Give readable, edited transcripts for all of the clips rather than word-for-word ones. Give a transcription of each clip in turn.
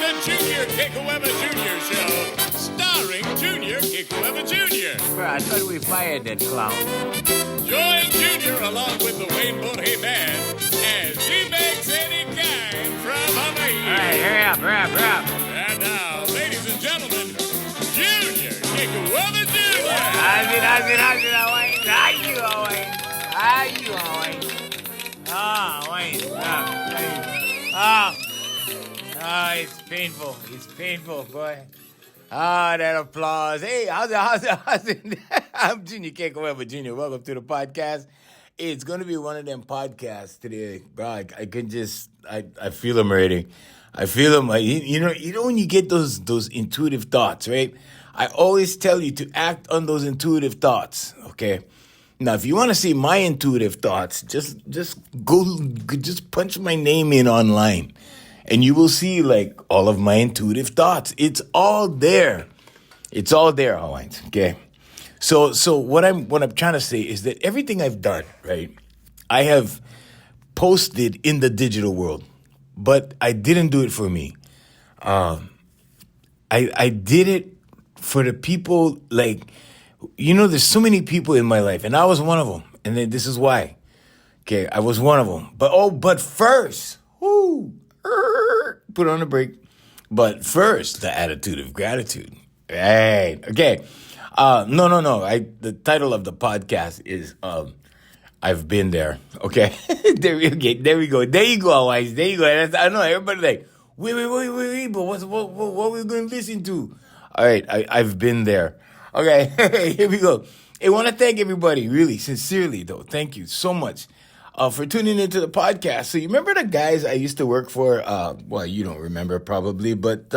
the Junior Kekuewa Jr. Show, starring Junior Kekuewa Jr. Bro, I thought we fired that clown. Join Junior along with the Wayne Borhe Band as he makes any kind from Hawaii. All right, hurry up. And now, ladies and gentlemen, Junior Kekuewa Jr. How's it, Wayne? How you, Wayne? Oh, Wayne. Oh, it's painful. It's painful, boy. Ah, that applause. Hey, how's it? I'm Junior Kekuewa Jr. Welcome to the podcast. It's going to be one of them podcasts today. Bro, I can just, I feel them already. I feel them. You know when you get those intuitive thoughts, right? I always tell you to act on those intuitive thoughts, okay? Now, if you want to see my intuitive thoughts, just punch my name in online. And you will see, like, all of my intuitive thoughts. It's all there. It's all there, Hawaiians, okay? So what I'm trying to say is that everything I've done, right, I have posted in the digital world. But I didn't do it for me. I did it for the people, like, there's so many people in my life. And I was one of them. And then this is why. Okay, I was one of them. But first, put on the brake. But first, the attitude of gratitude. Right. Okay. No. The title of the podcast is I've been there. Okay. There we go. There you go, Hawaii. There you go. I know everybody like, wait. But what we going to listen to? All right. I've been there. Okay. Here we go. I want to thank everybody, really, sincerely, though. Thank you so much. For tuning into the podcast. So you remember the guys I used to work for? Well, you don't remember probably, but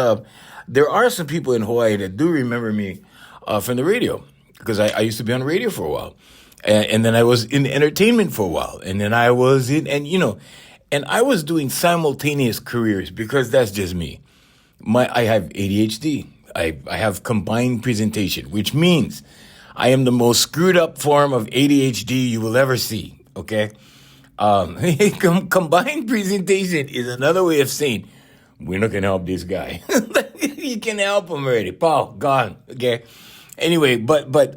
there are some people in Hawaii that do remember me from the radio because I used to be on the radio for a while. And then I was in entertainment for a while. And then I was and I was doing simultaneous careers because that's just me. I have ADHD. I have combined presentation, which means I am the most screwed up form of ADHD you will ever see. Okay. Combined presentation is another way of saying we're not gonna help this guy. You can help him already. Paul, gone. Okay. Anyway, but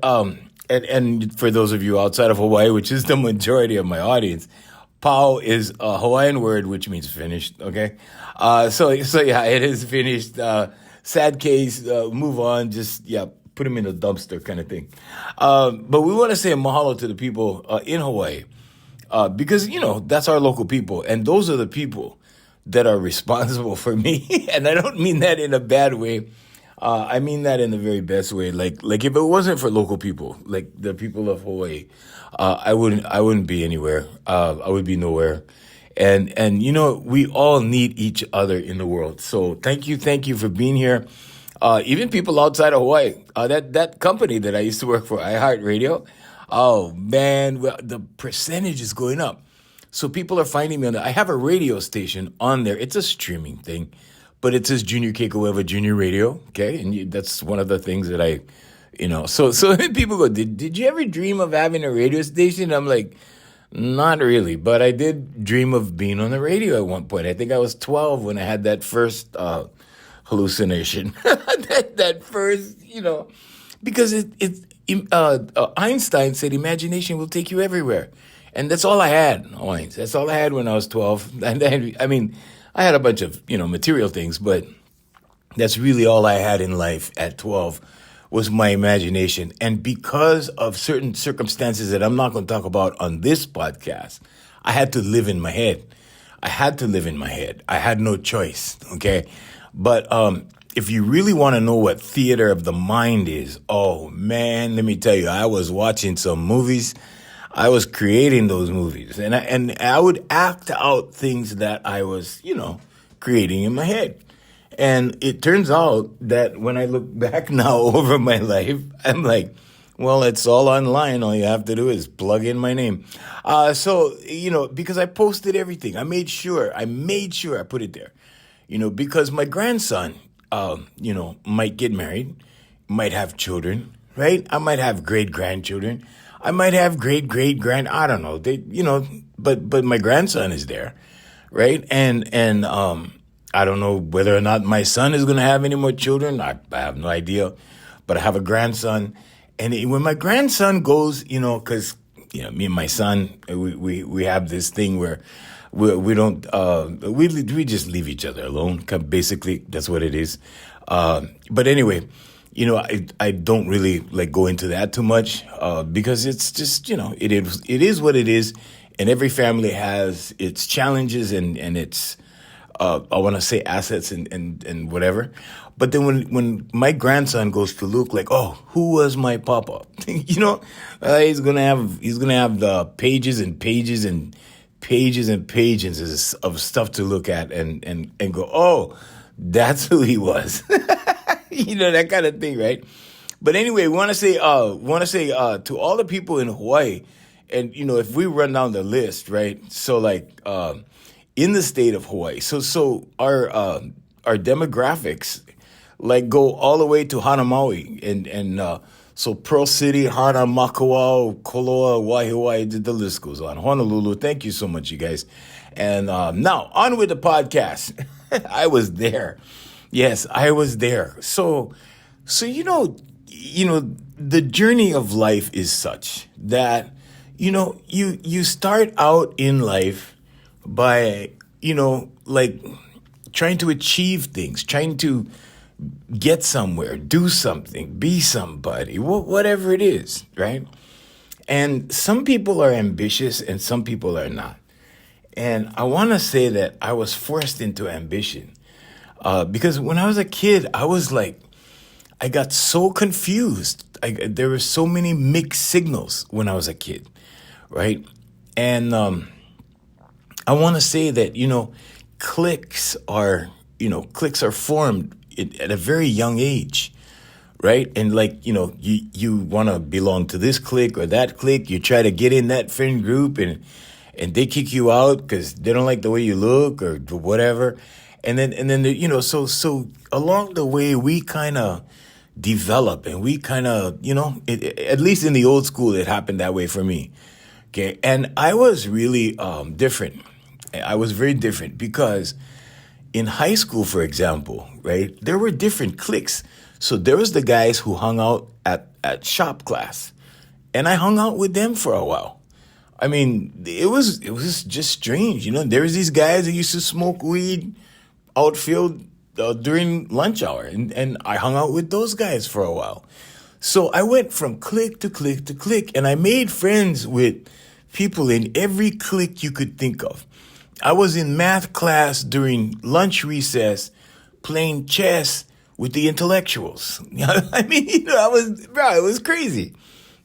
and for those of you outside of Hawaii, which is the majority of my audience, Pau is a Hawaiian word which means finished. Okay. So yeah, it is finished. Sad case. Move on. Just put him in a dumpster kind of thing. But we want to say a mahalo to the people in Hawaii. Because, that's our local people. And those are the people that are responsible for me. And I don't mean that in a bad way. I mean that in the very best way. Like if it wasn't for local people, like the people of Hawaii, I wouldn't be anywhere. I would be nowhere. And we all need each other in the world. So thank you for being here. Even people outside of Hawaii, that company that I used to work for, iHeartRadio, oh, man, well, the percentage is going up. So people are finding me on that. I have a radio station on there. It's a streaming thing, but it says Junior Kekuewa Junior Radio, okay? And that's one of the things that I, So people go, did you ever dream of having a radio station? I'm like, not really, but I did dream of being on the radio at one point. I think I was 12 when I had that first hallucination. that first, because Einstein said imagination will take you everywhere. And that's all I had, Hawaiians. That's all I had when I was 12. And I had a bunch of, material things, but that's really all I had in life at 12 was my imagination. And because of certain circumstances that I'm not going to talk about on this podcast, I had to live in my head. I had no choice, okay? But if you really want to know what theater of the mind is, oh, man, let me tell you, I was watching some movies. I was creating those movies. And I would act out things that I was, creating in my head. And it turns out that when I look back now over my life, I'm like, well, it's all online. All you have to do is plug in my name. Because I posted everything. I made sure I put it there. Because my grandson, might get married, might have children, right? I might have great-grandchildren. I might have great-great-grand, I don't know. But my grandson is there, right? And I don't know whether or not my son is going to have any more children. I have no idea. But I have a grandson. And when my grandson goes, because, me and my son, we have this thing where we don't, we just leave each other alone. Basically, that's what it is. But anyway, I don't really like go into that too much, because it's just, it is what it is. And every family has its challenges and its, I want to say assets and whatever. But then when my grandson goes to look like, oh, who was my papa? He's gonna have the pages and pages and pages and pages of stuff to look at and go, oh, that's who he was. That kind of thing, right? But anyway, want to say to all the people in Hawaii, and if we run down the list, right? So like in the state of Hawaii, so our demographics like go all the way to Hanamaui and so Pearl City, Hana, Makawao, Koloa, Waihawaii, the list goes on. Honolulu, thank you so much, you guys. And now on with the podcast. I was there. Yes, I was there. So the journey of life is such that you start out in life by like trying to achieve things, trying to get somewhere, do something, be somebody, whatever it is, right? And some people are ambitious and some people are not. And I want to say that I was forced into ambition because when I was a kid, I got so confused. There were so many mixed signals when I was a kid, right? And I want to say that, cliques are formed at a very young age, right? And you want to belong to this clique or that clique. You try to get in that friend group and they kick you out because they don't like the way you look or whatever. And then so along the way, we kind of develop and we kind of, at least in the old school, it happened that way for me. Okay. And I was really different. I was very different because in high school, for example, right, there were different cliques. So there was the guys who hung out at shop class, and I hung out with them for a while. I mean, it was just strange, There was these guys that used to smoke weed outfield during lunch hour, and I hung out with those guys for a while. So I went from clique to clique to clique, and I made friends with people in every clique you could think of. I was in math class during lunch recess playing chess with the intellectuals. I mean, it was crazy.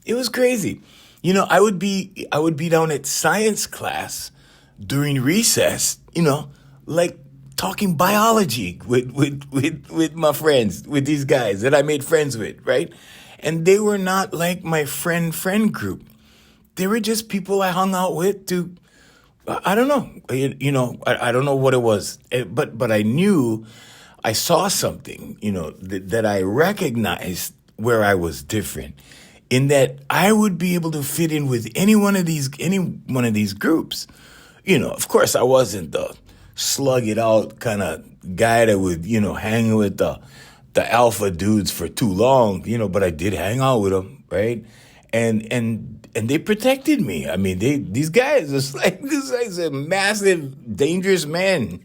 It was crazy. I would be down at science class during recess, like talking biology with my friends, with these guys that I made friends with, right? And they were not like my friend group. They were just people I hung out with to, I don't know, I don't know what it was, but I knew I saw something, that I recognized where I was different, in that I would be able to fit in with any one of these groups. Of course, I wasn't the slug it out kind of guy that would, hang with the alpha dudes for too long, but I did hang out with them, right? And they protected me. I mean, these guys, this guy's a massive, dangerous man.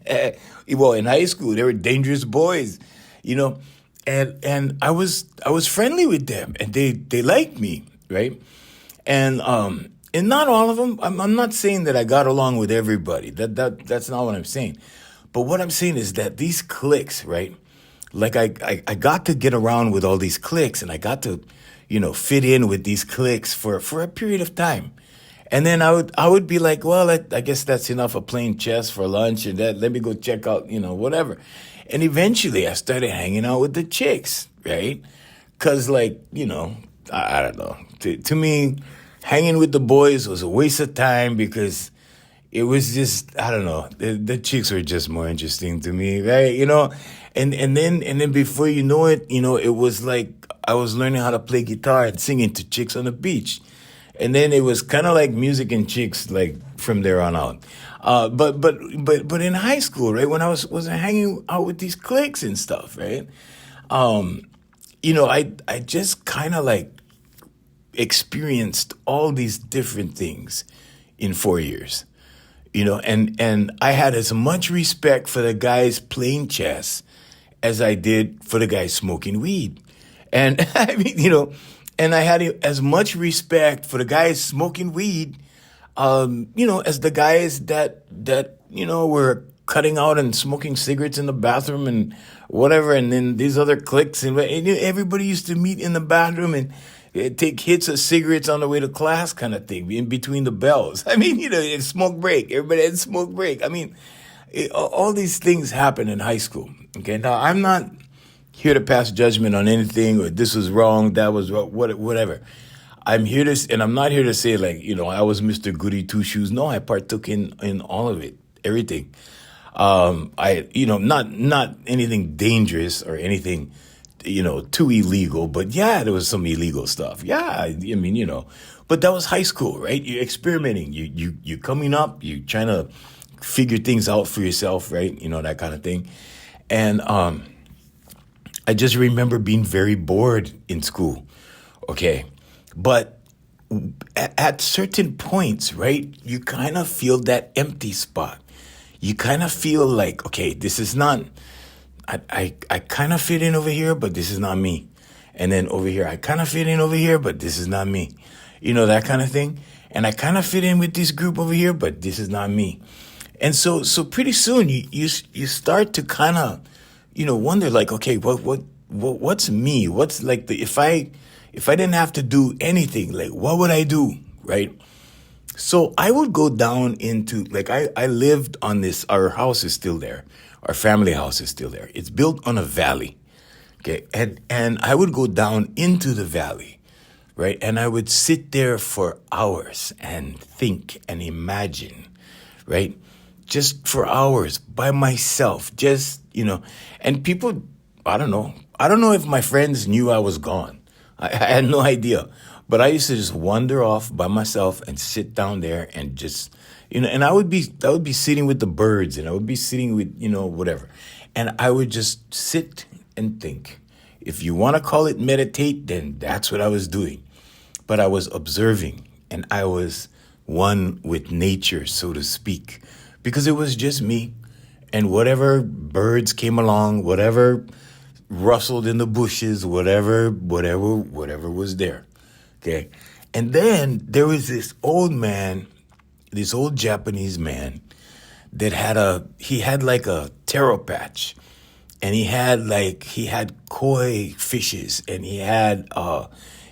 Well, in high school, they were dangerous boys, and I was friendly with them, and they liked me, right? And not all of them. I'm not saying that I got along with everybody. That's not what I'm saying. But what I'm saying is that these cliques, right? Like I got to get around with all these cliques, and I got to, fit in with these cliques for a period of time. And then I would be like, well, I guess that's enough of playing chess for lunch, and let me go check out, whatever. And eventually I started hanging out with the chicks, right? Because, I don't know. To me, hanging with the boys was a waste of time because it was just, I don't know. The chicks were just more interesting to me, right? And then before you know it, it was like I was learning how to play guitar and singing to chicks on the beach. and then it was kind of like music and chicks, like from there on out. But in high school, right, when I was hanging out with these cliques and stuff, right, I just kind of like experienced all these different things in 4 years. And I had as much respect for the guys playing chess as I did for the guys smoking weed. And I mean, and I had as much respect for the guys smoking weed, as the guys that were cutting out and smoking cigarettes in the bathroom and whatever. And then these other cliques and everybody used to meet in the bathroom and take hits of cigarettes on the way to class kind of thing in between the bells. I mean, it's smoke break. Everybody had smoke break. I mean, all these things happen in high school. Okay. Now I'm not here to pass judgment on anything or this was wrong, that was wrong, whatever. And I'm not here to say like, I was Mr. Goody Two Shoes. No, I partook in all of it, everything. Not anything dangerous or anything, too illegal, but yeah, there was some illegal stuff. Yeah, I mean, but that was high school, right? You're experimenting, you're coming up, you're trying to figure things out for yourself, right? That kind of thing. And, I just remember being very bored in school. Okay. But at certain points, right, you kind of feel that empty spot. You kind of feel like, okay, this is not, I kind of fit in over here, but this is not me. And then over here, I kind of fit in over here, but this is not me. That kind of thing. And I kind of fit in with this group over here, but this is not me. And so pretty soon you start to kind of, wonder like, okay, what's me? What's like if I didn't have to do anything, like what would I do? Right. So I would go down into like, I lived on this, our house is still there. Our family house is still there. It's built on a valley. Okay. And I would go down into the valley. Right. And I would sit there for hours and think and imagine. Right. Just for hours by myself, and people, I don't know if my friends knew I was gone. I had no idea, but I used to just wander off by myself and sit down there and just, and I would be sitting with the birds and I would be sitting with, whatever. And I would just sit and think. If you want to call it meditate, then that's what I was doing. But I was observing and I was one with nature, so to speak. Because it was just me and whatever birds came along, whatever rustled in the bushes, whatever was there. Okay. And then there was this old Japanese man that he had like a taro patch and he had koi fishes and he had,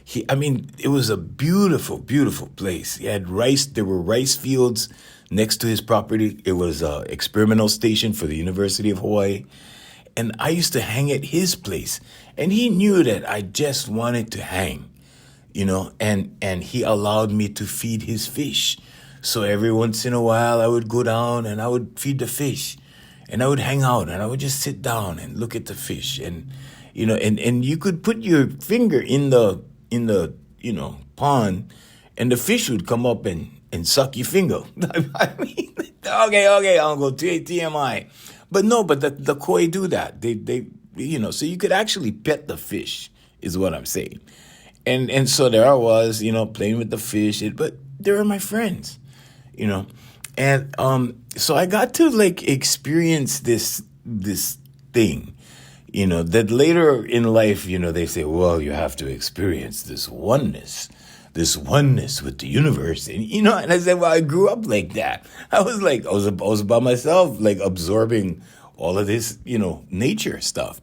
it was a beautiful, beautiful place. He had rice. There were rice fields next to his property. It was an experimental station for the University of Hawaii. And I used to hang at his place. And he knew that I just wanted to hang, and he allowed me to feed his fish. So every once in a while I would go down and I would feed the fish. And I would hang out and I would just sit down and look at the fish. And, and you could put your finger in the pond and the fish would come up and suck your finger. I mean, okay, I'll go to TMI. But no, but the koi do that. They so you could actually pet the fish is what I'm saying. And so there I was, playing with the fish, but they were my friends, And so I got to like experience this thing, that later in life, they say, well, you have to experience this oneness with the universe. And, and I said, well, I grew up like that. I was by myself, like absorbing all of this, nature stuff.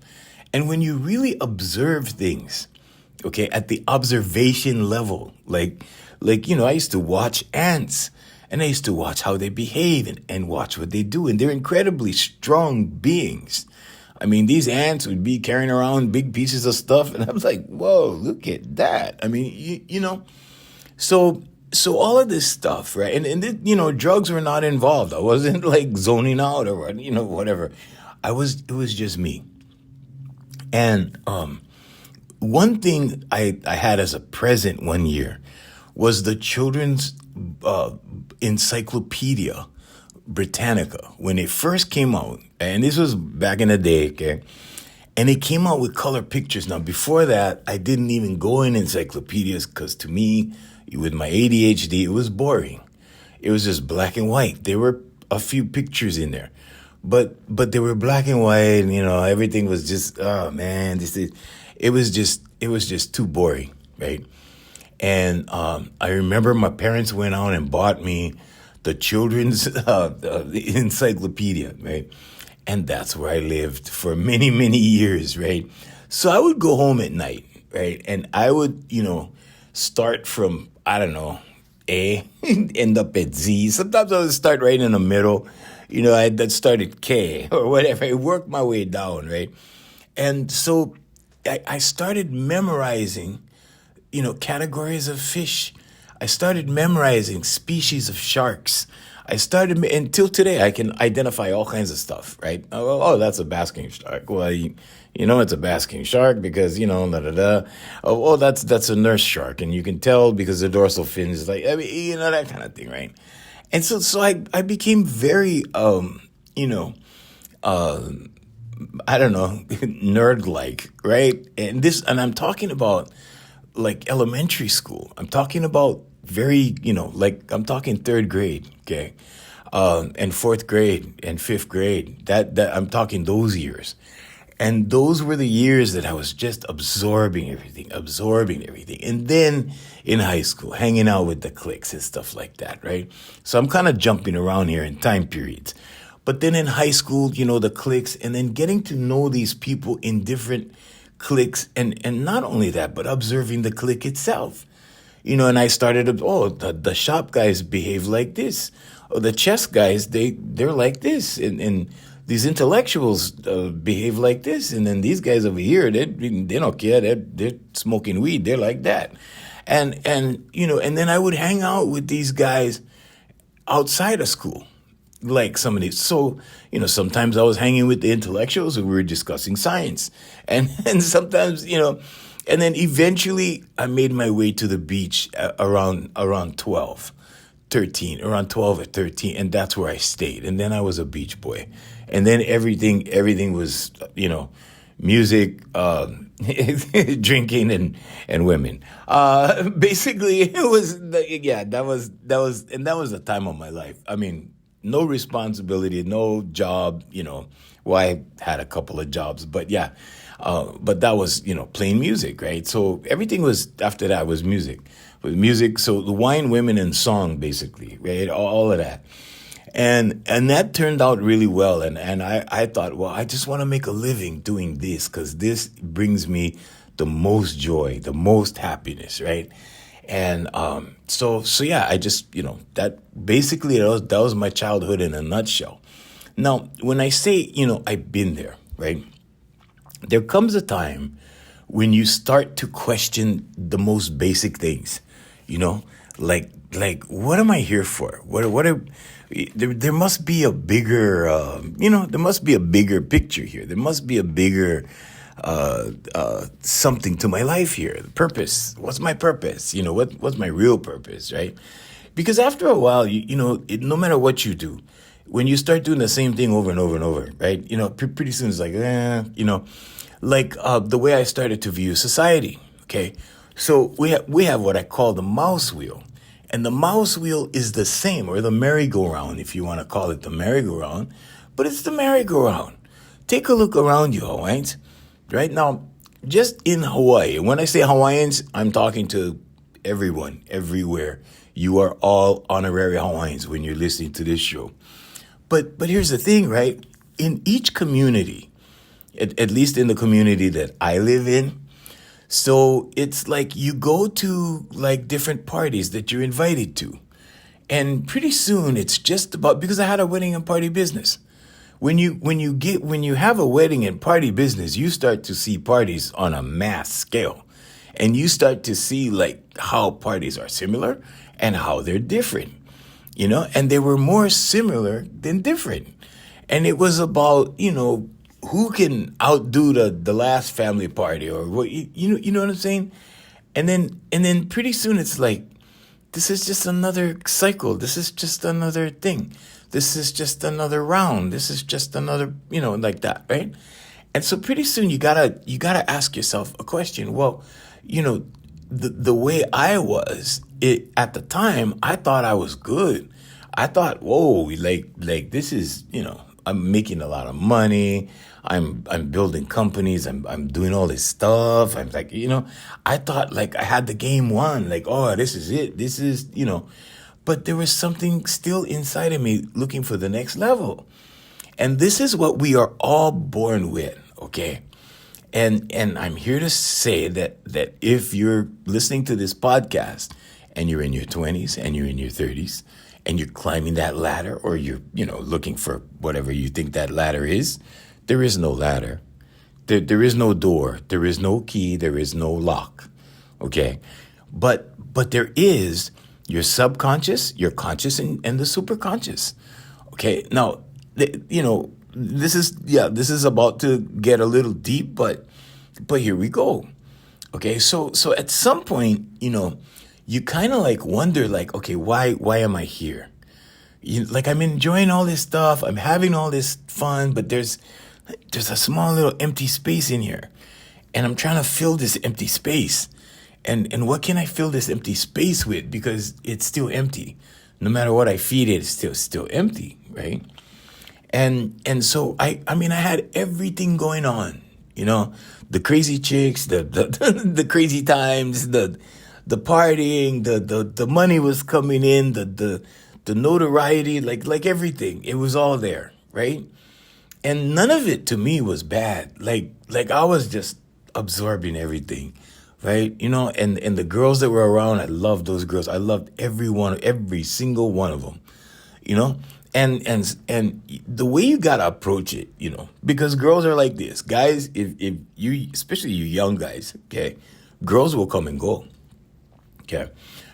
And when you really observe things, okay, at the observation level, like, I used to watch ants and I used to watch how they behave and watch what they do. And they're incredibly strong beings. I mean, these ants would be carrying around big pieces of stuff. And I was like, whoa, look at that. I mean, So all of this stuff, right? And drugs were not involved. I wasn't like zoning out or, whatever. It was just me. And one thing I had as a present one year was the children's encyclopedia Britannica when it first came out, and this was back in the day, okay? And it came out with color pictures. Now, before that, I didn't even go in encyclopedias because to me, with my ADHD, it was boring. It was just black and white. There were a few pictures in there, but they were black and white. And, everything was just, oh man, it was just too boring, right? And I remember my parents went out and bought me the children's encyclopedia, right? And that's where I lived for many, many years, right? So I would go home at night, right? And I would, start from, I don't know, A, end up at Z. Sometimes I would start right in the middle. I'd start at K or whatever. I worked my way down, right? And so I started memorizing, categories of fish. I started memorizing species of sharks. Until today, I can identify all kinds of stuff, right? Oh, that's a basking shark. Well, it's a basking shark because, da da da. Oh, that's a nurse shark. And you can tell because the dorsal fin is like, that kind of thing, right? And so I became very, I don't know, nerd-like, right? And I'm talking about like elementary school. I'm talking about very, I'm talking third grade, okay? And fourth grade and fifth grade. That I'm talking those years. And those were the years that I was just absorbing everything. And then in high school, hanging out with the cliques and stuff like that, right? So I'm kind of jumping around here in time periods. But then in high school, the cliques, and then getting to know these people in different cliques, and not only that, but observing the clique itself. And I started, the shop guys behave like this. Oh, the chess guys, they're like this. And these intellectuals behave like this. And then these guys over here, they don't care. They're smoking weed. They're like that. And then I would hang out with these guys outside of school. Like some of these. So, sometimes I was hanging with the intellectuals and we were discussing science. And sometimes, and then eventually I made my way to the beach around 12 or 13. And that's where I stayed. And then I was a beach boy. And then everything was, music, drinking and women. Basically it was, that was the time of my life. I mean, no responsibility, no job, Well, I had a couple of jobs, but yeah. But that was, playing music, right? So everything was, after that was music. With music, so the wine, women, and song, basically, right? All of that. And that turned out really well. And I thought, well, I just want to make a living doing this because this brings me the most joy, the most happiness, right? And so yeah, I just, that basically that was my childhood in a nutshell. Now, when I say, I've been there, right? There comes a time when you start to question the most basic things, like what am I here for? There must be a bigger, there must be a bigger picture here. There must be a bigger something to my life here. The purpose. What's my purpose? What's my real purpose, right? Because after a while, no matter what you do, when you start doing the same thing over and over and over, right? Pretty soon it's like, the way I started to view society. Okay, so we have what I call the mouse wheel, and the mouse wheel is the same, or the merry-go-round, if you want to call it the merry-go-round, but it's the merry-go-round. Take a look around you, Hawaiians. Right now, just in Hawaii, and when I say Hawaiians, I'm talking to everyone, everywhere. You are all honorary Hawaiians when you're listening to this show. But here's the thing, right? In each community, at least in the community that I live in, so it's like you go to like different parties that you're invited to. And pretty soon it's just about, because I had a wedding and party business. When you have a wedding and party business, you start to see parties on a mass scale. And you start to see like how parties are similar and how they're different. And they were more similar than different. And it was about, who can outdo the last family party or what, you know what I'm saying? And then pretty soon it's like, this is just another cycle. This is just another thing. This is just another round. This is just another, like that, right? And so pretty soon you gotta ask yourself a question. Well, the way I was at the time, I thought I was good. I thought, whoa, like this is, I'm making a lot of money. I'm building companies. I'm doing all this stuff. I'm like, I thought like I had the game won. Like, oh, this is it. This is, but there was something still inside of me looking for the next level. And this is what we are all born with, okay? And I'm here to say that if you're listening to this podcast and you're in your 20s and you're in your 30s and you're climbing that ladder, or you're, looking for whatever you think that ladder is, there is no ladder. There is no door. There is no key. There is no lock. Okay? But there is your subconscious, your conscious, and the superconscious. Okay? Now, this is about to get a little deep, but here we go. Okay? So at some point, you kind of like wonder, like, okay, why am I here? Like, I'm enjoying all this stuff. I'm having all this fun, but there's a small little empty space in here. And I'm trying to fill this empty space. And what can I fill this empty space with? Because it's still empty. No matter what I feed it, it's still empty, right? And so I had everything going on, the crazy chicks, the the crazy times, the partying, the money was coming in, the notoriety, like everything. It was all there, right? And none of it to me was bad. Like I was just absorbing everything, right? And the girls that were around, I loved those girls. I loved every single one of them, you know? And the way you gotta approach it, because girls are like this. Guys, if you, especially you young guys, okay, girls will come and go. Okay.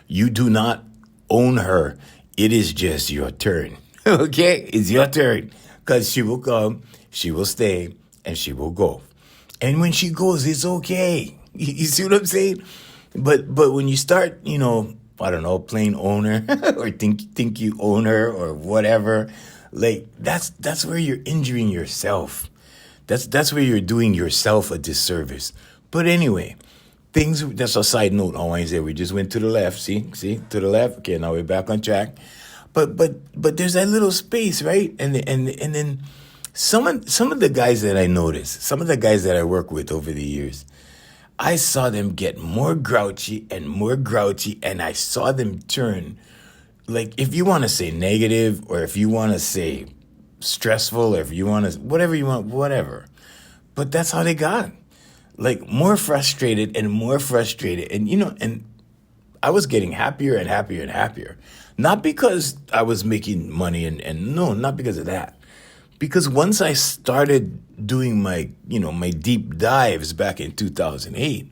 You do not own her. It is just your turn. Okay? It's your turn. Because she will come, she will stay, and she will go. And when she goes, it's okay. You see what I'm saying? But when you start, I don't know, playing owner or think you own her or whatever, like that's where you're injuring yourself. That's where you're doing yourself a disservice. But anyway, that's a side note on Wednesday. We just went to the left. See, to the left. Okay, now we're back on track. But there's that little space, right? And then some of the guys that I noticed, some of the guys that I work with over the years, I saw them get more grouchy, and I saw them turn, like, if you want to say negative, or if you want to say stressful, or if you want to, whatever you want, whatever. But that's how they got. Like, more frustrated, and and I was getting happier and happier and happier. Not because I was making money, and no, not because of that. Because once I started doing my deep dives back in 2008,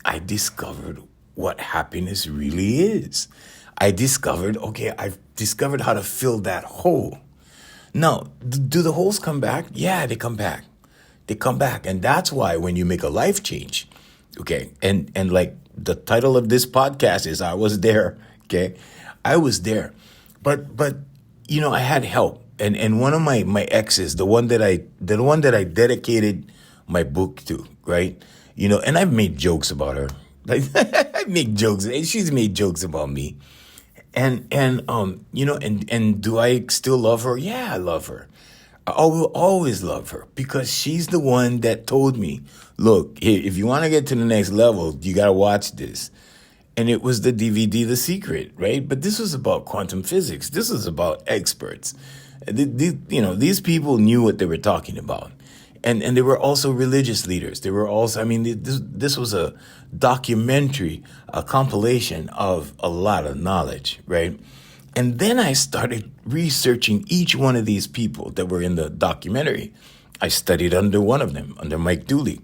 I discovered what happiness really is. I've discovered how to fill that hole. Now, do the holes come back? Yeah, they come back. And that's why when you make a life change, okay, and like the title of this podcast is I Was There, okay? I was there. But I had help. And one of my exes, the one that I dedicated my book to, right? And I've made jokes about her. Like, I make jokes, and she's made jokes about me. And do I still love her? Yeah, I love her. I will always love her, because she's the one that told me, look, if you want to get to the next level, you got to watch this. And it was the DVD, The Secret, right? But this was about quantum physics. This was about experts. These people knew what they were talking about. And they were also religious leaders. They were also, this was a documentary, a compilation of a lot of knowledge, right? And then I started researching each one of these people that were in the documentary. I studied under one of them, under Mike Dooley.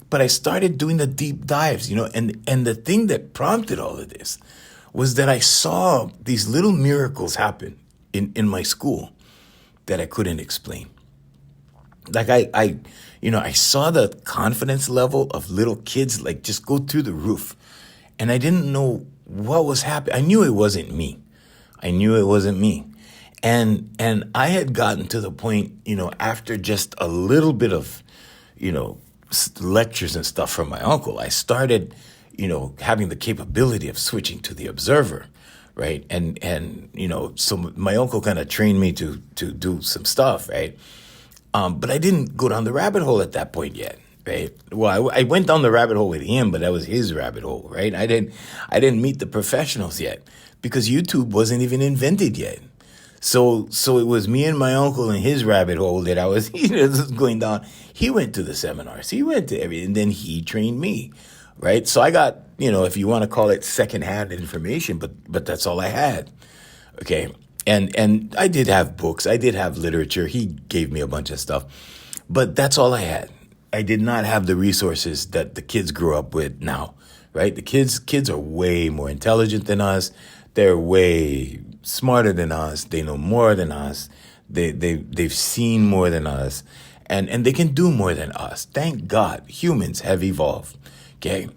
But I started doing the deep dives, and the thing that prompted all of this was that I saw these little miracles happen in my school that I couldn't explain. Like I saw the confidence level of little kids, like, just go through the roof. And I didn't know what was happening. I knew it wasn't me. I knew it wasn't me. And I had gotten to the point, after just a little bit of, lectures and stuff from my uncle, I started, having the capability of switching to the observer, right? And so my uncle kind of trained me to do some stuff, right? But I didn't go down the rabbit hole at that point yet, right? Well, I went down the rabbit hole with him, but that was his rabbit hole, right? I didn't meet the professionals yet because YouTube wasn't even invented yet. So it was me and my uncle in his rabbit hole that I was, going down. He went to the seminars. He went to everything. And then he trained me, right? So I got, if you want to call it secondhand information, but that's all I had. Okay. And I did have books. I did have literature. He gave me a bunch of stuff, but that's all I had. I did not have the resources that the kids grew up with now, right? The kids are way more intelligent than us. They're way smarter than us. They know more than us. They've seen more than us, and they can do more than us. Thank God, humans have evolved. Okay,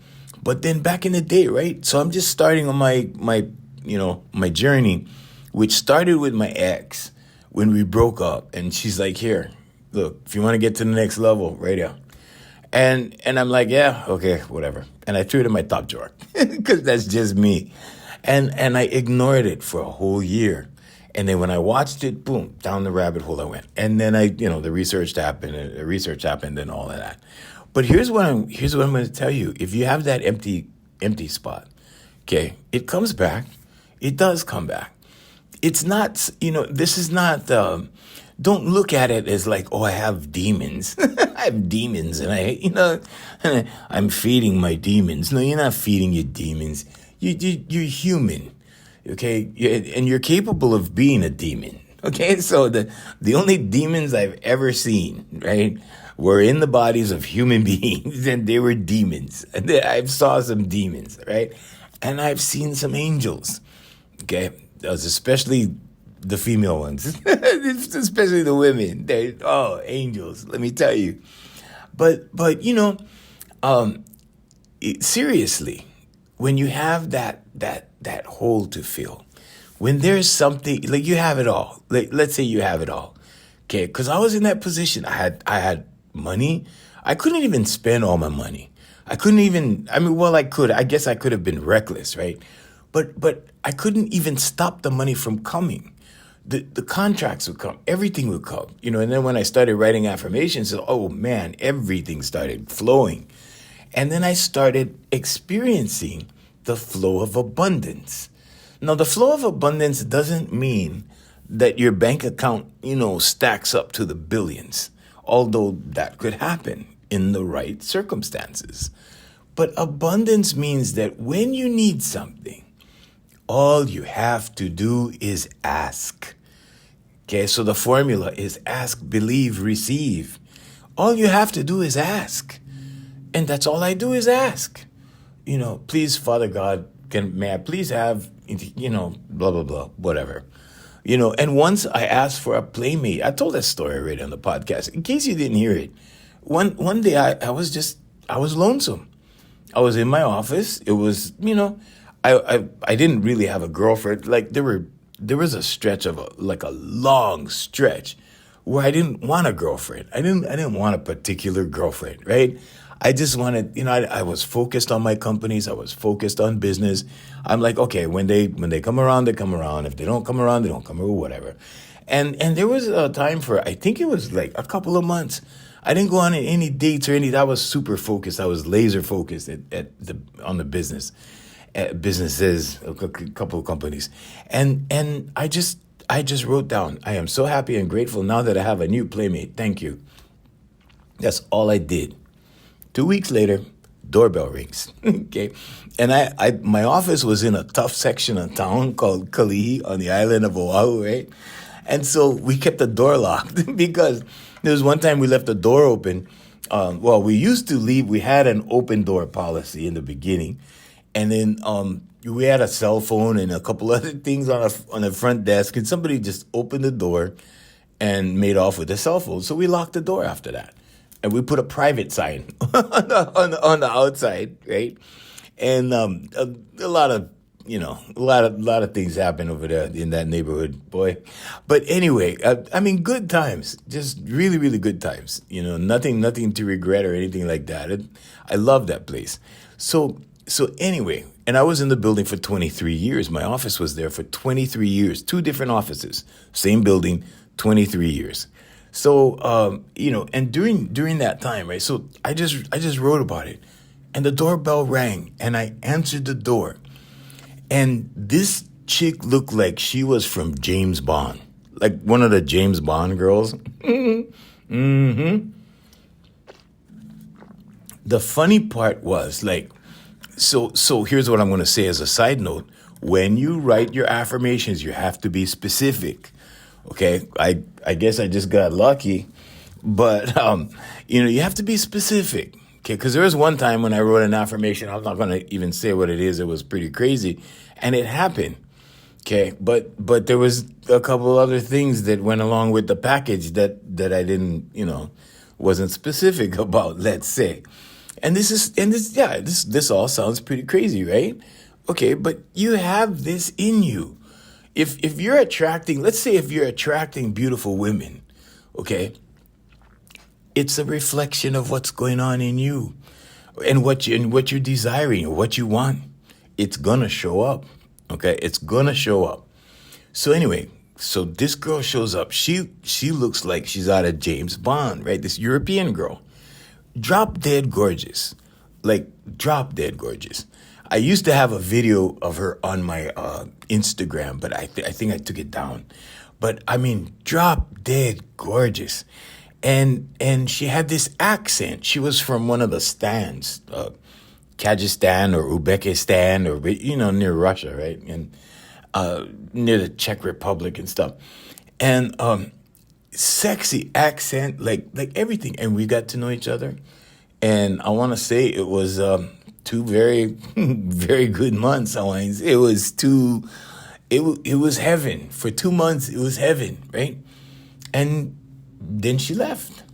but then back in the day, right? So I'm just starting on my journey, which started with my ex when we broke up, and she's like, "Here, look, if you want to get to the next level, right here." And I'm like, "Yeah, okay, whatever." And I threw it in my top drawer because that's just me. And I ignored it for a whole year. And then when I watched it, boom, down the rabbit hole I went. And then the research happened and all of that. But here's what I'm going to tell you. If you have that empty spot, okay, it comes back. It does come back. It's not, this is not, don't look at it as like, oh, I have demons. I have demons and I'm feeding my demons. No, you're not feeding your demons. You're human, okay? And you're capable of being a demon, okay? So the only demons I've ever seen, right, were in the bodies of human beings, and they were demons. I've saw some demons, right? And I've seen some angels, okay? Especially the female ones, especially the women. They're, angels, let me tell you. But seriously, when you have that hole to fill, when there's something like you have it all, like let's say you have it all, okay? Because I was in that position. I had money. I couldn't even spend all my money. I couldn't even. I could. I guess I could have been reckless, right? But I couldn't even stop the money from coming. The contracts would come. Everything would come. And then when I started writing affirmations, oh man, everything started flowing. And then I started experiencing the flow of abundance. Now, the flow of abundance doesn't mean that your bank account, stacks up to the billions, although that could happen in the right circumstances. But abundance means that when you need something, all you have to do is ask. Okay, so the formula is ask, believe, receive. All you have to do is ask. And that's all I do is ask. Please, Father God, may I please have, blah, blah, blah, whatever. And once I asked for a playmate. I told that story already on the podcast. In case you didn't hear it, one day I was lonesome. I was in my office. It was, I didn't really have a girlfriend. Like there was a stretch of a long stretch where I didn't want a girlfriend. I didn't want a particular girlfriend, right? I just wanted, I was focused on my companies. I was focused on business. I'm like, okay, when they come around, they come around. If they don't come around, they don't come around, whatever. And there was a time for, I think it was like a couple of months. I didn't go on any dates or anything. I was super focused. I was laser focused on the business, businesses, a couple of companies. And I just wrote down, I am so happy and grateful now that I have a new playmate. Thank you. That's all I did. 2 weeks later, doorbell rings. Okay. And my office was in a tough section of town called Kalihi on the island of Oahu, right? And so we kept the door locked because there was one time we left the door open. We used to leave. We had an open door policy in the beginning. And then we had a cell phone and a couple other things on the front desk. And somebody just opened the door and made off with the cell phone. So we locked the door after that. And we put a private sign on the outside, right? And a lot of a lot of things happen over there in that neighborhood, boy. But anyway, I mean, good times, just really, really good times. Nothing to regret or anything like that. I love that place. So anyway, and I was in the building for 23 years. My office was there for 23 years, two different offices, same building, 23 years. So and during that time, right? So I just wrote about it, and the doorbell rang, and I answered the door, and this chick looked like she was from James Bond, like one of the James Bond girls. The funny part was like, so here's what I'm going to say as a side note. When you write your affirmations, you have to be specific. Okay, I guess I just got lucky, but you have to be specific. Okay, because there was one time when I wrote an affirmation. I'm not going to even say what it is. It was pretty crazy, and it happened. Okay, but there was a couple other things that went along with the package that I didn't, wasn't specific about. Let's say, this all sounds pretty crazy, right? Okay, but you have this in you. If you're attracting, let's say if you're attracting beautiful women, okay, it's a reflection of what's going on in you, and what you're desiring or what you want. It's gonna show up. Okay, it's gonna show up. So anyway, so this girl shows up. She looks like she's out of James Bond, right? This European girl, drop dead gorgeous, like drop dead gorgeous. I used to have a video of her on my Instagram, but I think I took it down. But I mean, drop dead gorgeous, and she had this accent. She was from one of the stands, Kyrgyzstan or Uzbekistan, or near Russia, right, and near the Czech Republic and stuff, and sexy accent, like everything. And we got to know each other, and I want to say it was two very very good months. It was it was heaven for 2 months. It was heaven, right? And then she left.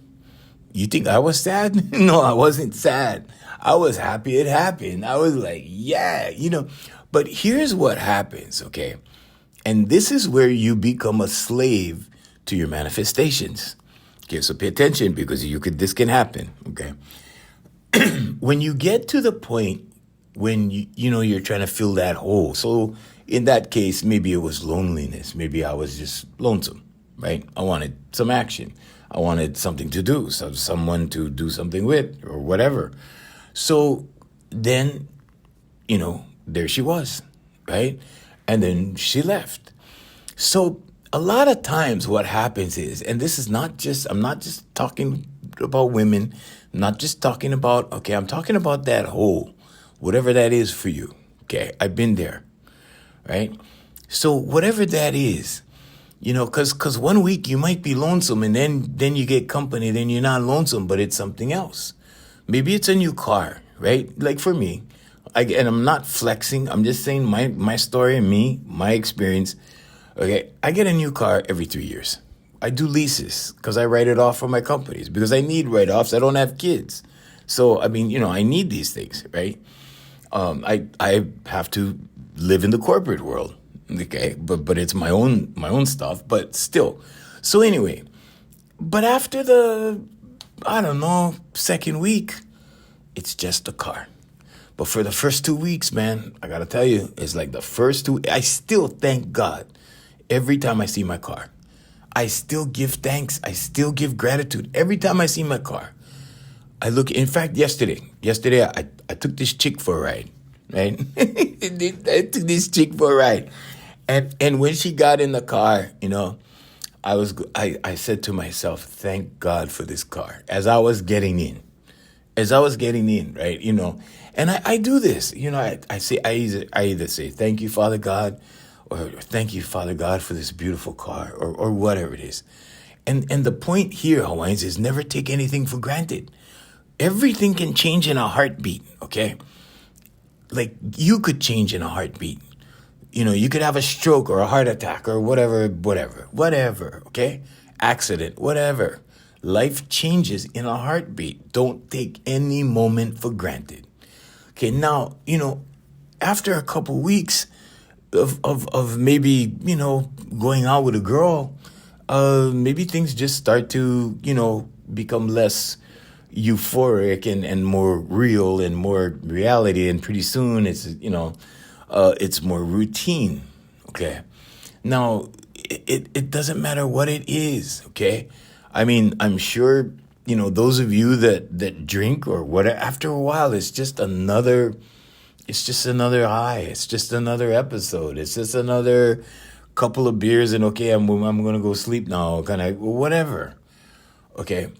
You think I was sad? No, I wasn't sad. I was happy it happened. I was like, yeah. But here's what happens, okay? And this is where you become a slave to your manifestations. Okay, so pay attention, because this can happen, okay? When you get to the point when you're trying to fill that hole. So in that case, maybe it was loneliness. Maybe I was just lonesome, right? I wanted some action. I wanted something to do, someone to do something with, or whatever. So then, there she was, right? And then she left. So a lot of times what happens is, and this is I'm not just talking about women, I'm not just talking about, okay, I'm talking about that hole, whatever that is for you, okay? I've been there, right? So whatever that is, because 1 week you might be lonesome, and then you get company, then you're not lonesome, but it's something else. Maybe it's a new car, right? Like for me, and I'm not flexing. I'm just saying my story and my experience. Okay, I get a new car every 3 years. I do leases because I write it off for my companies, because I need write-offs. I don't have kids. So, I mean, I need these things, right? I have to live in the corporate world, okay? But it's my own stuff, but still. So anyway, but after the, I don't know, second week, it's just a car. But for the first 2 weeks, man, I gotta tell you, it's like the first I still thank God every time I see my car. I still give thanks. I still give gratitude every time I see my car. In fact, yesterday I took this chick for a ride, right? I took this chick for a ride. And when she got in the car, I said to myself, thank God for this car, as I was getting in, right? And I do this, I either say, thank you, Father God, or thank you, Father God, for this beautiful car, or whatever it is. And the point here, Hawaiians, is never take anything for granted. Everything can change in a heartbeat, okay? Like, you could change in a heartbeat. You could have a stroke or a heart attack or whatever, okay? Accident, whatever. Life changes in a heartbeat. Don't take any moment for granted. Okay, now, after a couple weeks, of maybe, going out with a girl, maybe things just start to, become less euphoric and more real and more reality. And pretty soon it's more routine. Okay. Now, it doesn't matter what it is. Okay. I mean, I'm sure, those of you that drink or whatever, after a while, it's just another high. It's just another episode. It's just another couple of beers and okay, I'm gonna go sleep now, kind of whatever. Okay,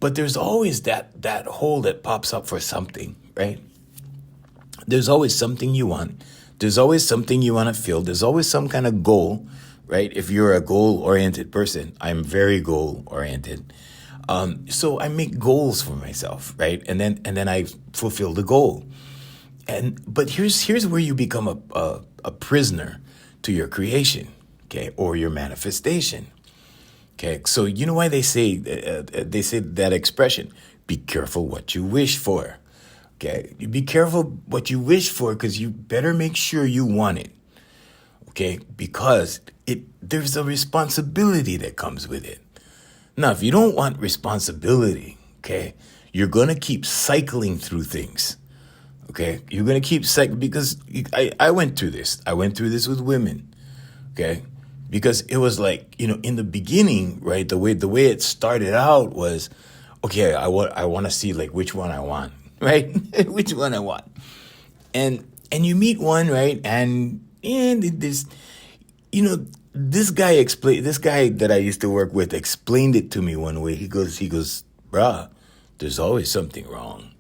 but there's always that hole that pops up for something, right? There's always something you want. There's always something you want to feel. There's always some kind of goal, right? If you're a goal-oriented person, I'm very goal-oriented. So I make goals for myself, right? And then I fulfill the goal. But here's where you become a prisoner to your creation, okay, or your manifestation. Okay, so you know why they say that expression, be careful what you wish for. Okay, you be careful what you wish for because you better make sure you want it. Okay, because there's a responsibility that comes with it. Now, if you don't want responsibility, okay, you're gonna keep cycling through things. Okay, you're gonna keep cycling because I went through this. I went through this with women. Okay, because it was like, in the beginning, right? The way it started out was, okay, I want to see like which one I want, right? Which one I want, and you meet one, right? And this, this guy that I used to work with explained it to me one way. He goes, bruh, there's always something wrong.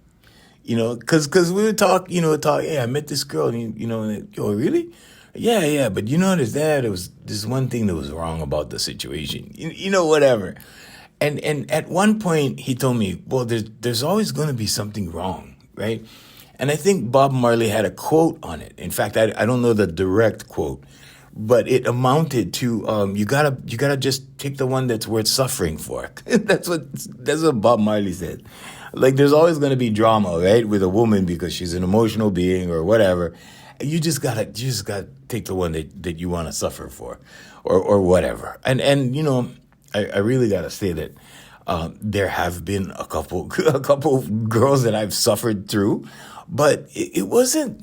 Because we would talk, hey, I met this girl, and, oh, really? Yeah, but there was this one thing that was wrong about the situation, whatever. And at one point, he told me, well, there's always going to be something wrong, right? And I think Bob Marley had a quote on it. In fact, I don't know the direct quote, but it amounted to, you gotta just take the one that's worth suffering for. That's what Bob Marley said. Like, there's always going to be drama, right, with a woman because she's an emotional being or whatever. You just gotta take the one that you want to suffer for, or whatever. And I really gotta say that there have been a couple girls that I've suffered through, but it wasn't,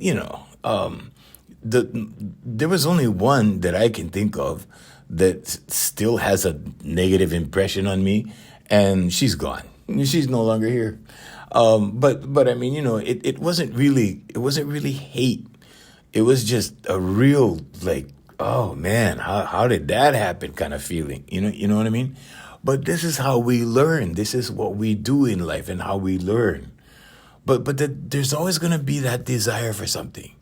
there was only one that I can think of that still has a negative impression on me, and she's gone. She's no longer here. But I mean, it wasn't really hate. It was just a real, like, oh man, how did that happen kind of feeling. You know what I mean? But this is how we learn. This is what we do in life and how we learn. But there's always going to be that desire for something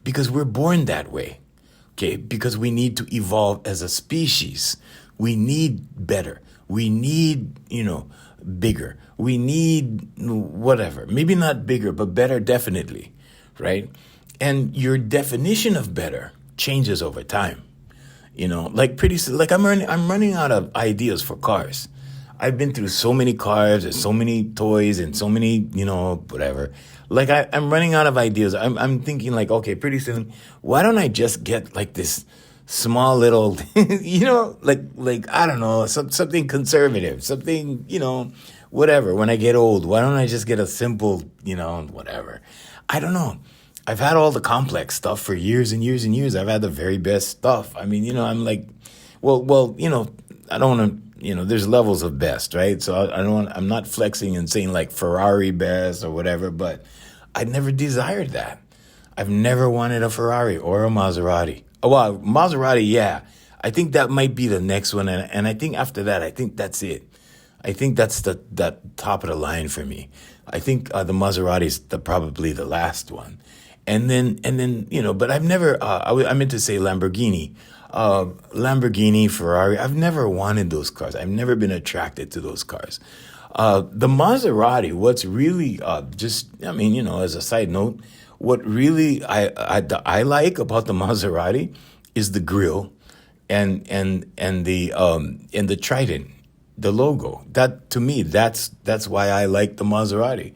because we're born that way. Okay, because we need to evolve as a species. We need better. We need, bigger. We need whatever. Maybe not bigger, but better definitely, right? And your definition of better changes over time. Like pretty soon, like I'm running out of ideas for cars. I've been through so many cars and so many toys and so many, whatever. Like I'm running out of ideas. I'm thinking like, okay, pretty soon, why don't I just get like this small little, like I don't know, something conservative, something, whatever. When I get old, why don't I just get a simple, whatever? I don't know. I've had all the complex stuff for years and years and years. I've had the very best stuff. I mean, I'm like, well, I don't want to, there's levels of best, right? So I'm not flexing and saying like Ferrari best or whatever, but I never desired that. I've never wanted a Ferrari or a Maserati. Oh, well, Maserati, yeah. I think that might be the next one. And I think after that, I think that's it. I think that's that top of the line for me. I think the Maserati is probably the last one. And then, but I've never, I meant to say Lamborghini, Ferrari. I've never wanted those cars. I've never been attracted to those cars. The Maserati, what's really, as a side note, what really I like about the Maserati is the grille and the trident, the logo. That, to me, that's why I like the Maserati.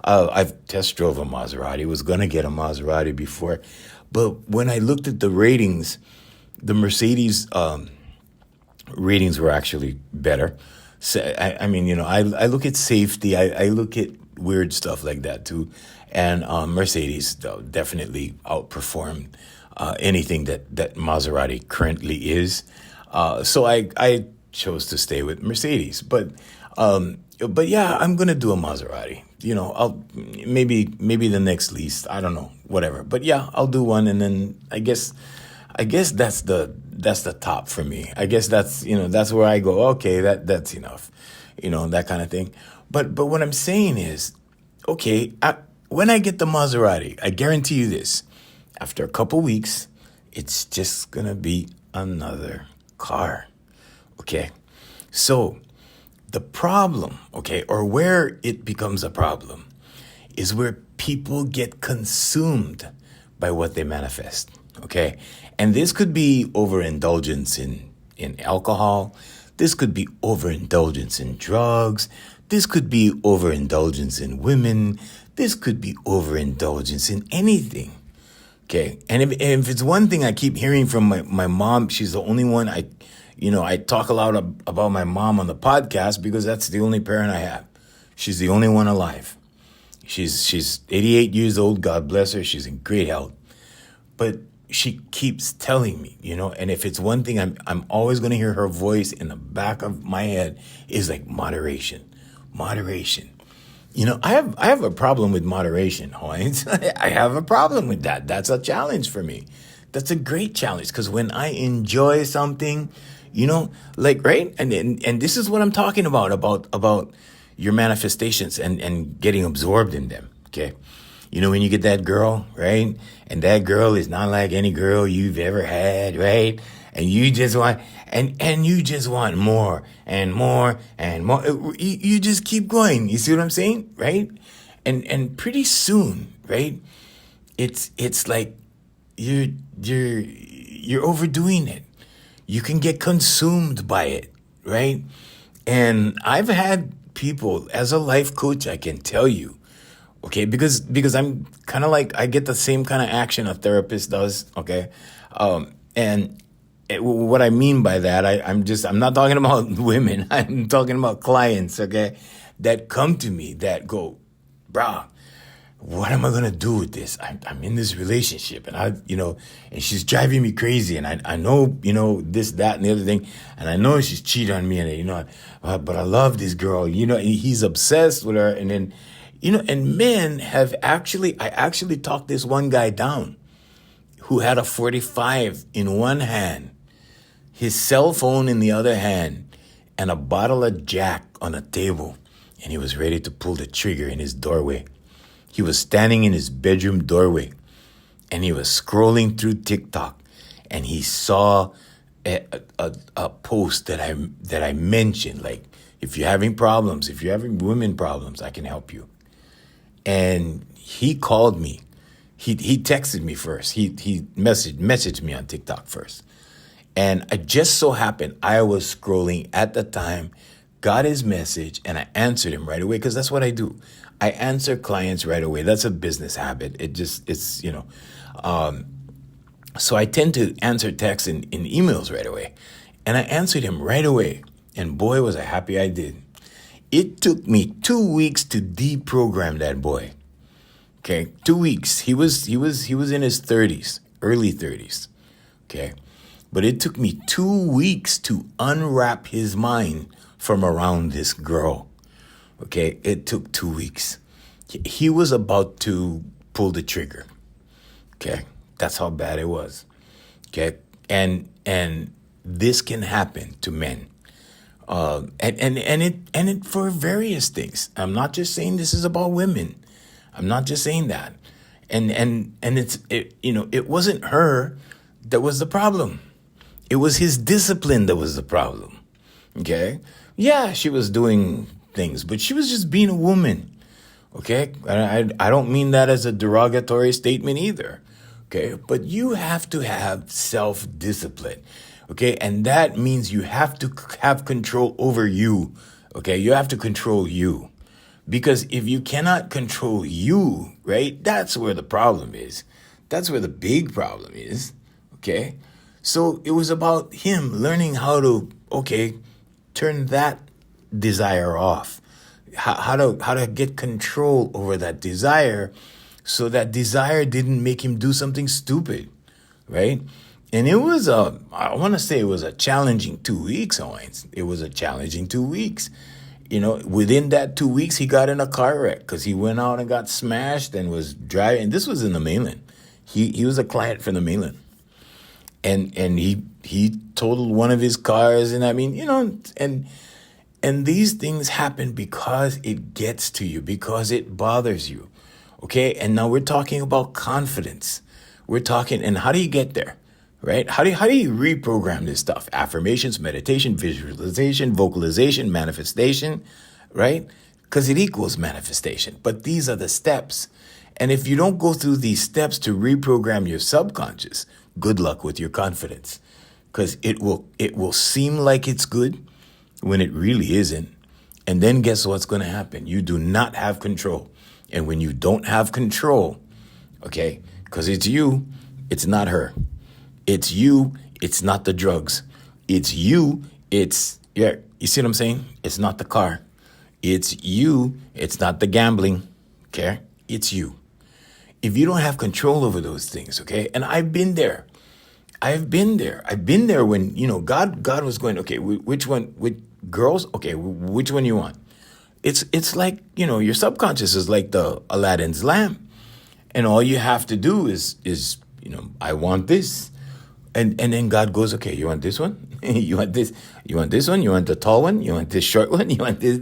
I've test drove a Maserati, was going to get a Maserati before, But when I looked at the ratings, the Mercedes ratings were actually better. So, I mean, I look at safety. I look at weird stuff like that too. And Mercedes definitely outperformed anything that Maserati currently is. So I chose to stay with Mercedes. But yeah, I'm gonna do a Maserati. I'll maybe the next lease. I don't know, whatever. But yeah, I'll do one, and then I guess that's the top for me. I guess that's where I go. Okay, that's enough, that kind of thing. But what I'm saying is, okay, when I get the Maserati, I guarantee you this: after a couple weeks, it's just gonna be another car. Okay, so the problem, okay, or where it becomes a problem, is where people get consumed by what they manifest. Okay. And this could be overindulgence in alcohol. This could be overindulgence in drugs. This could be overindulgence in women. This could be overindulgence in anything. Okay. And if it's one thing I keep hearing from my mom, she's the only one I talk a lot about my mom on the podcast because that's the only parent I have. She's the only one alive. She's 88 years old. God bless her. She's in great health. But she keeps telling me, and if it's one thing I'm always going to hear her voice in the back of my head is like moderation. I have a problem with moderation, Hoynes. I have a problem with that. That's a challenge for me. That's a great challenge because when I enjoy something, right? And this is what I'm talking about your manifestations and getting absorbed in them. Okay. When you get that girl, right? And that girl is not like any girl you've ever had, right? And you just want, and you just want more and more and more. You just keep going. You see what I'm saying? Right? And pretty soon, right? It's like you're overdoing it. You can get consumed by it, right? And I've had people, as a life coach, I can tell you, okay, because I'm kind of like, I get the same kind of action a therapist does, okay? What I mean by that, I'm not talking about women. I'm talking about clients, okay, that come to me that go, brah, what am I going to do with this? I'm in this relationship and and she's driving me crazy. And I know, this, that, and the other thing. And I know she's cheating on me and, but I love this girl, and he's obsessed with her. And then, and men I actually talked this one guy down who had a 45 in one hand, his cell phone in the other hand, and a bottle of Jack on a table. And he was ready to pull the trigger in his doorway. He was standing in his bedroom doorway and he was scrolling through TikTok and he saw a post that I mentioned, like, if you're having problems, if you're having women problems, I can help you. And he called me. He texted me first. He messaged me on TikTok first. And I just so happened, I was scrolling at the time, got his message, and I answered him right away because that's what I do. I answer clients right away. That's a business habit. So I tend to answer texts and emails right away. And I answered him right away. And boy, was I happy I did. It took me 2 weeks to deprogram that boy. Okay, 2 weeks. He was in his 30s, early 30s. Okay, but it took me 2 weeks to unwrap his mind from around this girl. Okay, it took 2 weeks. He was about to pull the trigger. Okay, that's how bad it was. Okay, and this can happen to men. And it for various things. I'm not just saying this is about women. I'm not just saying that. And it wasn't her that was the problem. It was his discipline that was the problem. Okay? Yeah, she was doing things, but she was just being a woman. Okay? I don't mean that as a derogatory statement either. Okay? But you have to have self-discipline. Okay? And that means you have to have control over you. Okay? You have to control you. Because if you cannot control you, right, that's where the problem is. That's where the big problem is. Okay. So it was about him learning how to, okay, turn that desire off. How to get control over that desire so that desire didn't make him do something stupid, right? And it was I want to say it was a challenging 2 weeks, Owens. It was a challenging 2 weeks. Within that 2 weeks, he got in a car wreck because he went out and got smashed and was driving. And this was in the mainland. He was a client from the mainland, and he totaled one of his cars. And I mean, and these things happen because it gets to you, because it bothers you. Okay, and now we're talking about confidence. We're talking, and how do you get there? Right? How do you reprogram this stuff? Affirmations, meditation, visualization, vocalization, manifestation, right? Because it equals manifestation. But these are the steps. And if you don't go through these steps to reprogram your subconscious, good luck with your confidence. Because it will seem like it's good when it really isn't. And then guess what's going to happen? You do not have control. And when you don't have control, okay, because it's you, it's not her. It's you, it's not the drugs. It's you, you see what I'm saying? It's not the car. It's you, it's not the gambling, okay? It's you. If you don't have control over those things, okay? And I've been there. I've been there when, God was going, okay, which one, with girls? Okay, which one you want? It's like, your subconscious is like the Aladdin's lamp. And all you have to do is I want this. And then God goes, okay, you want this one? You want this? You want this one? You want the tall one? You want this short one? You want this?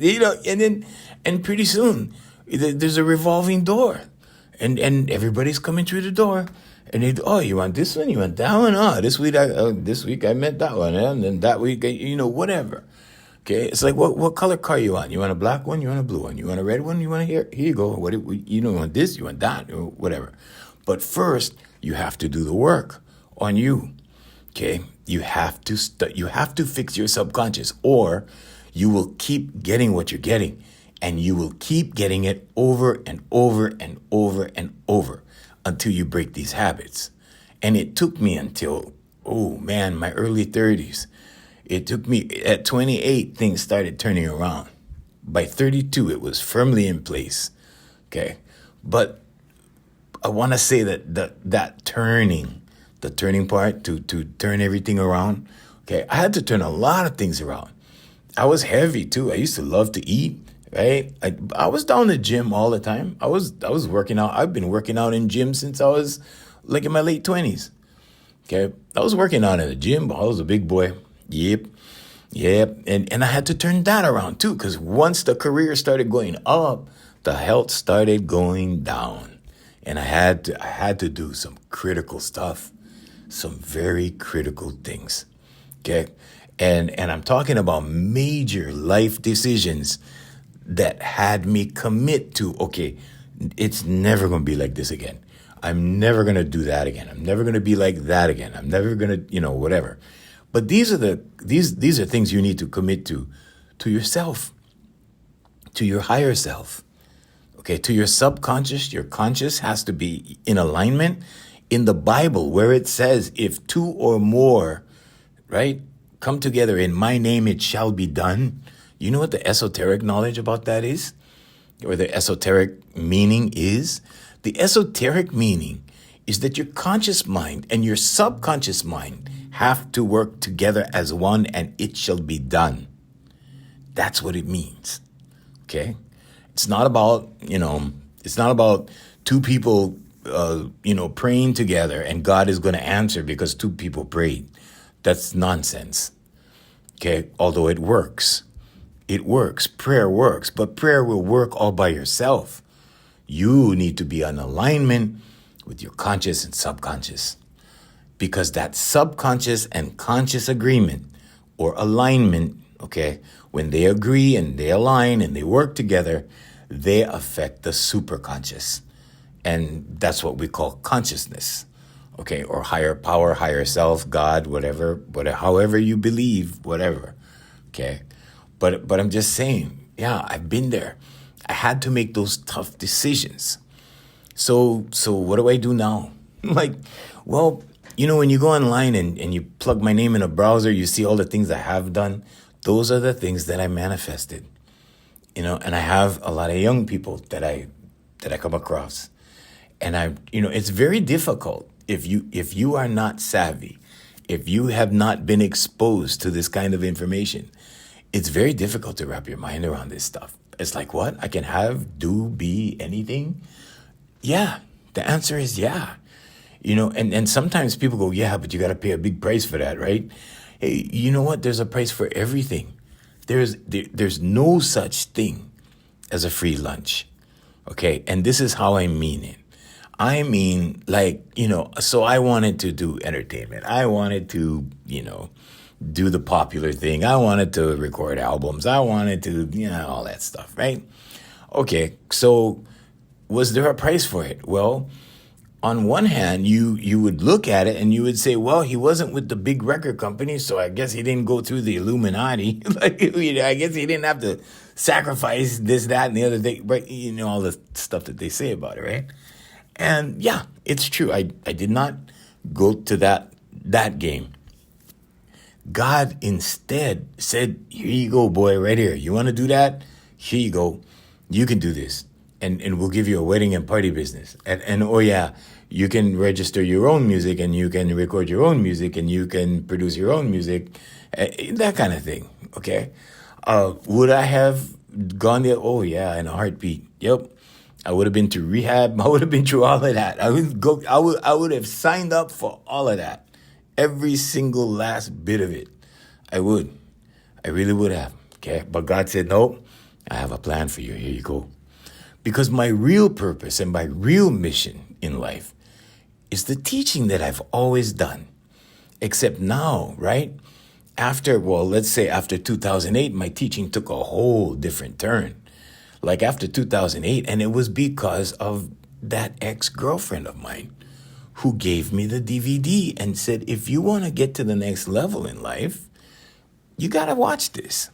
And pretty soon there's a revolving door, and everybody's coming through the door, and you want this one? You want that one? This week I met that one, and then that week, whatever. Okay, it's like what color car you want? You want a black one? You want a blue one? You want a red one? You want here you go. You want this? You want that? Or whatever. But first, you have to do the work on you. Okay, you have to fix your subconscious, or you will keep getting what you're getting, and you will keep getting it over and over and over and over until you break these habits. And it took me until, my early 30s. It took me at 28, things started turning around. By 32, it was firmly in place. Okay, but I want to say that turning. The turning part to turn everything around. Okay, I had to turn a lot of things around. I was heavy too. I used to love to eat, right? I was down the gym all the time. I was working out. I've been working out in gym since I was like in my late 20s. Okay, I was working out in the gym, but I was a big boy. Yep. And I had to turn that around too, because once the career started going up, the health started going down. And I had to do some critical stuff. Some very critical things, okay? And I'm talking about major life decisions that had me commit to, okay, it's never going to be like this again. I'm never going to do that again. I'm never going to be like that again. I'm never going to, whatever. But these are things you need to commit to yourself, to your higher self, okay? To your subconscious. Your conscious has to be in alignment. In the Bible, where it says, if two or more, right, come together in my name, it shall be done. You know what the esoteric knowledge about that is? Or the esoteric meaning is? The esoteric meaning is that your conscious mind and your subconscious mind have to work together as one, and it shall be done. That's what it means. Okay? It's not about, two people praying together and God is going to answer because two people prayed. That's nonsense. Okay. Although it works. Prayer works, but prayer will work all by yourself. You need to be in alignment with your conscious and subconscious, because that subconscious and conscious agreement or alignment, okay, when they agree and they align and they work together, they affect the superconscious. And that's what we call consciousness, okay, or higher power, higher self, God, whatever, however you believe, whatever, okay. But I'm just saying, yeah, I've been there. I had to make those tough decisions. So what do I do now? I'm like, well, when you go online and you plug my name in a browser, you see all the things I have done. Those are the things that I manifested. And I have a lot of young people that I come across. And it's very difficult if you are not savvy, if you have not been exposed to this kind of information, it's very difficult to wrap your mind around this stuff. It's like, what? I can have, do, be anything? Yeah. The answer is yeah. And sometimes people go, yeah, but you got to pay a big price for that, right? Hey, you know what? There's a price for everything. There's no such thing as a free lunch. Okay. And this is how I mean it. I mean, so I wanted to do entertainment. I wanted to, do the popular thing. I wanted to record albums. I wanted to, all that stuff, right? Okay. So was there a price for it? Well, on one hand, you would look at it and you would say, well, he wasn't with the big record company, so I guess he didn't go through the Illuminati. I guess he didn't have to sacrifice this, that, and the other thing, right? All the stuff that they say about it, right? And yeah, it's true. I did not go to that game. God instead said, here you go, boy, right here. You want to do that? Here you go. You can do this. And we'll give you a wedding and party business. And oh yeah, you can register your own music and you can record your own music and you can produce your own music, that kind of thing. Okay. Would I have gone there? Oh yeah, in a heartbeat. Yep. I would have been to rehab. I would have been through all of that. I would have signed up for all of that. Every single last bit of it. I would. I really would have. Okay. But God said, nope, I have a plan for you. Here you go. Because my real purpose and my real mission in life is the teaching that I've always done. Except now, right? Let's say after 2008, my teaching took a whole different turn. Like after 2008, and it was because of that ex-girlfriend of mine who gave me the DVD and said, if you want to get to the next level in life, you got to watch this.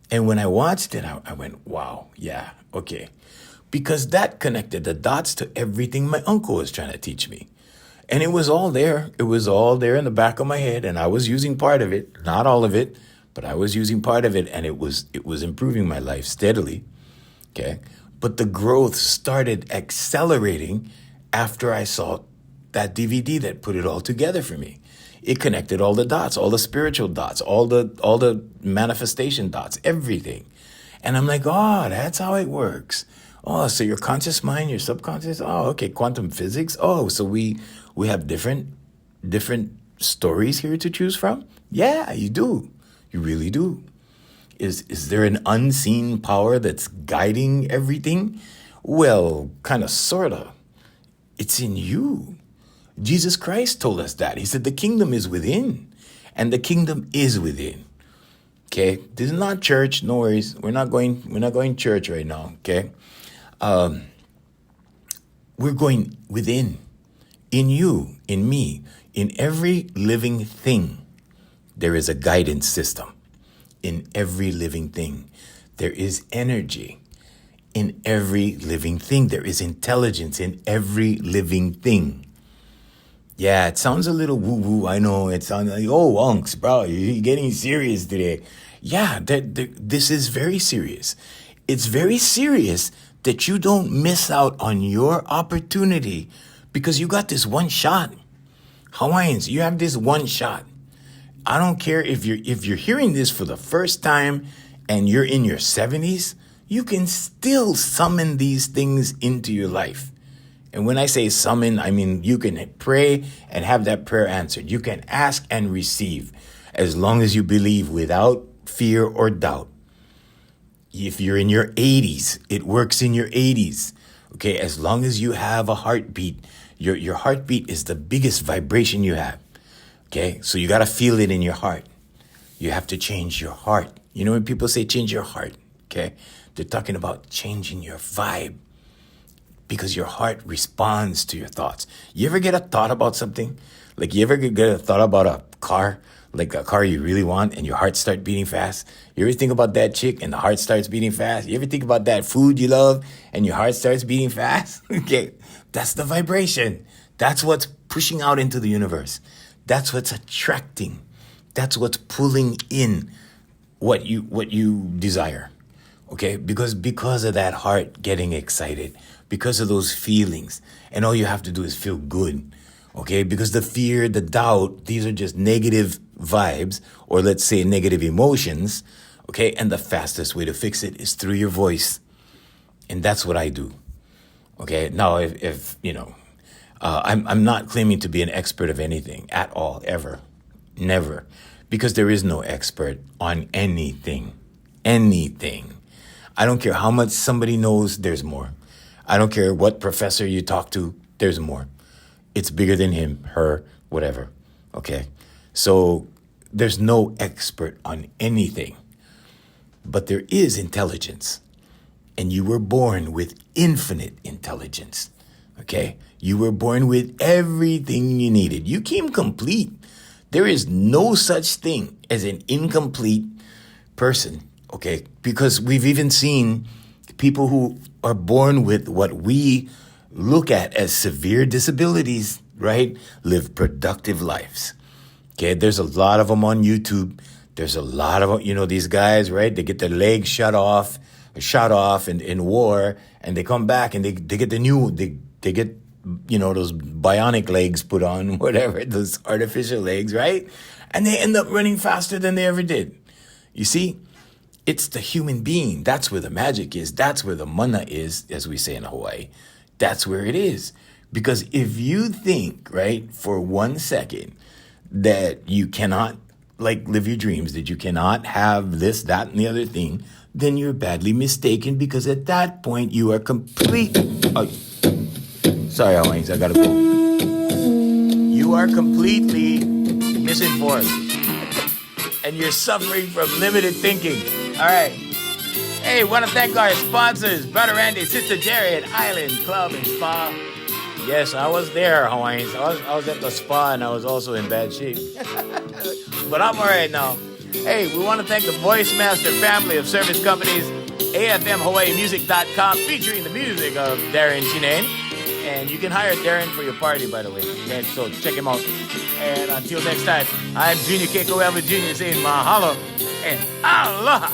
And when I watched it, I went, wow, yeah, okay. Because that connected the dots to everything my uncle was trying to teach me. And it was all there. It was all there in the back of my head. And I was using part of it, not all of it, but I was using part of it. And it was improving my life steadily. Okay. But the growth started accelerating after I saw that DVD that put it all together for me. It connected all the dots, all the spiritual dots, all the manifestation dots, everything. And I'm like, oh, that's how it works. Oh, so your conscious mind, your subconscious. Oh, okay. Quantum physics. Oh, so we have different stories here to choose from. Yeah, you do. You really do. Is there an unseen power that's guiding everything? Well, kind of, sort of. It's in you. Jesus Christ told us that. He said the kingdom is within, and the kingdom is within. Okay, this is not church. No worries. We're not going church right now. Okay. We're going within, in you, in me, in every living thing. There is a guidance system. In every living thing, there is energy. In every living thing, there is intelligence. In every living thing. Yeah, it sounds a little woo-woo. I know it sounds like, oh, unks, bro, you're getting serious today. Yeah, this is very serious. It's very serious that you don't miss out on your opportunity because you got this one shot. Hawaiians, you have this one shot. I don't care if you're hearing this for the first time and you're in your 70s, you can still summon these things into your life. And when I say summon, I mean you can pray and have that prayer answered. You can ask and receive as long as you believe without fear or doubt. If you're in your 80s, it works in your 80s. Okay, as long as you have a heartbeat, your heartbeat is the biggest vibration you have. Okay, so you got to feel it in your heart. You have to change your heart. You know when people say change your heart, okay, they're talking about changing your vibe because your heart responds to your thoughts. You ever get a thought about something? Like you ever get a thought about a car? Like a car you really want and your heart starts beating fast. You ever think about that chick and the heart starts beating fast? You ever think about that food you love and your heart starts beating fast? Okay, that's the vibration. That's what's pushing out into the universe. That's what's attracting. That's what's pulling in what you desire. Okay? Because of that heart getting excited, because of those feelings. And all you have to do is feel good. Okay? Because the fear, the doubt, these are just negative vibes, or let's say negative emotions. Okay? And the fastest way to fix it is through your voice. And that's what I do. Okay? Now, if you know, I'm not claiming to be an expert of anything at all, ever. Never. Because there is no expert on anything. Anything. I don't care how much somebody knows, there's more. I don't care what professor you talk to, there's more. It's bigger than him, her, whatever. Okay? So there's no expert on anything. But there is intelligence. And you were born with infinite intelligence. Okay? You were born with everything you needed. You came complete. There is no such thing as an incomplete person. Okay? Because we've even seen people who are born with what we look at as severe disabilities, right? Live productive lives. Okay? There's a lot of them on YouTube. There's a lot of, these guys, right? They get their legs shot off in war, and they come back and they get they get, those bionic legs put on, whatever, those artificial legs, right? And they end up running faster than they ever did. You see, it's the human being. That's where the magic is. That's where the mana is, as we say in Hawaii. That's where it is. Because if you think, right, for 1 second that you cannot live your dreams, that you cannot have this, that, and the other thing, then you're badly mistaken, because at that point you are complete. Sorry, Hawaiians, I gotta go. You are completely misinformed. And you're suffering from limited thinking. All right. Hey, want to thank our sponsors, Brother Randy, Sister Jerry at Island Club and Spa. Yes, I was there, Hawaiians. I was at the spa, and I was also in bad shape. But I'm all right now. Hey, we want to thank the Voice Master family of service companies, AFMHawaiiMusic.com, featuring the music of Darren Chinen. And you can hire Darren for your party, by the way. Okay, so check him out. And until next time, I'm Junior Kekuewa Jr. saying mahalo and aloha.